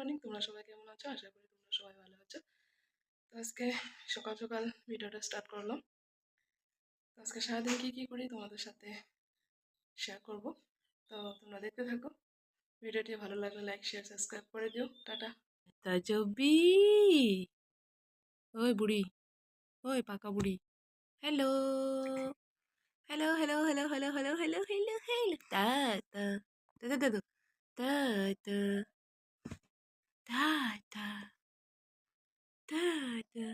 Morning. তোমরা সবাই কেমন আছো? আশা করি তোমরা সবাই ভালো আছো। তো আজকে সকাল সকাল ভিডিওটা স্টার্ট করলাম। তো আজকে সারাদিন কী করি তোমাদের সাথে শেয়ার করব। তো তোমরা দেখতে থাকো। ভিডিওটি ভালো লাগলে লাইক শেয়ার সাবস্ক্রাইব করে দিও। টাটা। তাজবি, ওই বুড়ি, ওই পাকা বুড়ি, hello hello hello hello hello hello hello hello hello তা তা তা তা তা তা তা তা তা তা।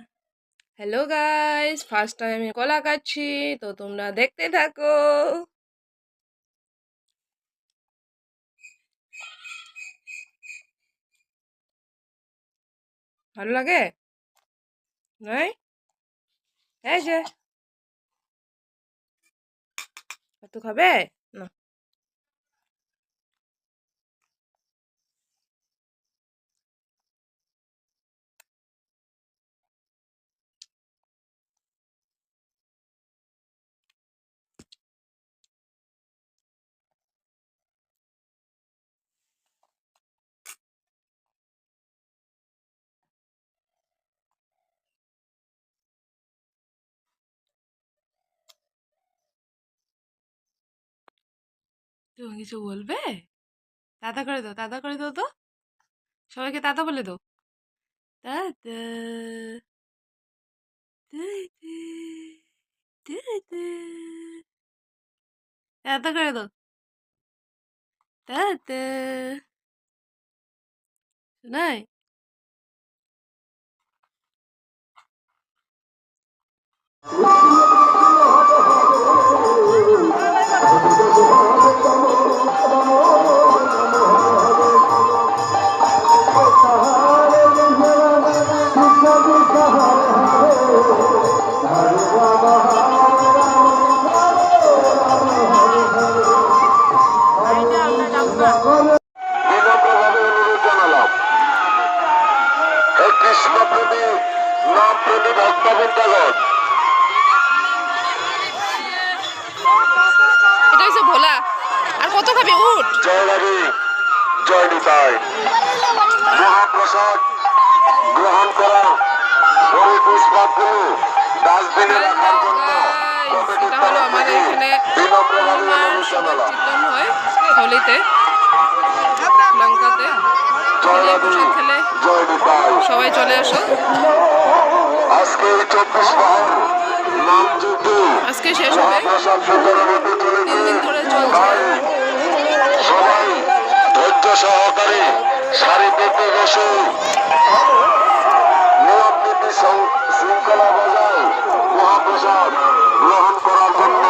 হ্যালো গাইস, ফার্স্ট টাইম আমি কলা খাচ্ছি, তো তোমরা দেখতে থাকো। ভালো লাগে নাই? এই যে কত খাবে না? তুমি কিছু বলবে? দাদা করে দাও, দাদা করে দাও তো, সবাইকে দাদা বলে দাও। দাদা দাদা দাদা, দাদা করে দাও, দাদা শোনাই। কৃষ্ণপ্রেমী নামপ্রেমী ভক্তবৃন্দগণ, এটা হচ্ছে ভোলা। আর কত খাবি? উঠ। জয় রানী জয় নিতাই। মহাপ্রসাদ গ্রহণ করা পরিপুষ্পাগুলো ডাস্টবিনে রাখার জন্য কমিটির এটা হলো তরফ আমাদের থেকে এখানে বিনম্রভাবে অনুরোধ সবার জানালাম। চিত্রণ হয় হোলিতে, লঙ্কাতে। জয় রানী প্রসাদ খেলে জয় নিতাই। সবাই চলে আসো। আজকে এই 24 বহর নামযজ্ঞ আজকে শেষ হবে, মহাপ্রসাদ বিতরণ হতে 3 চলেছে। দিন ধরে চলছে। তাই সবাই ধৈর্য সহকারে সারি পেতে বসে নিয়ম নীতি শৃঙ্খলা বজায় মহাপ্রসাদ গ্রহণ করার জন্য।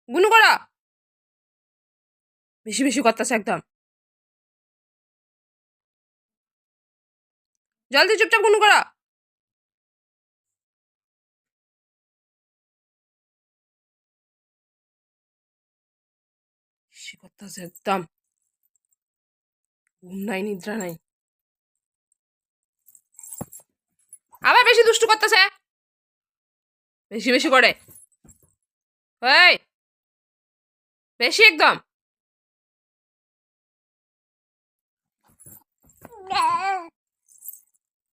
গুনু করা বেশি বেশি করতেছে একদম। জলদি চুপচাপ গুনু করা। বেশি করতেছে একদম, ঘুম নাই নিদ্রা নাই, আবার বেশি দুষ্টু করতেছে, বেশি বেশি করে। এই বেশি একদম।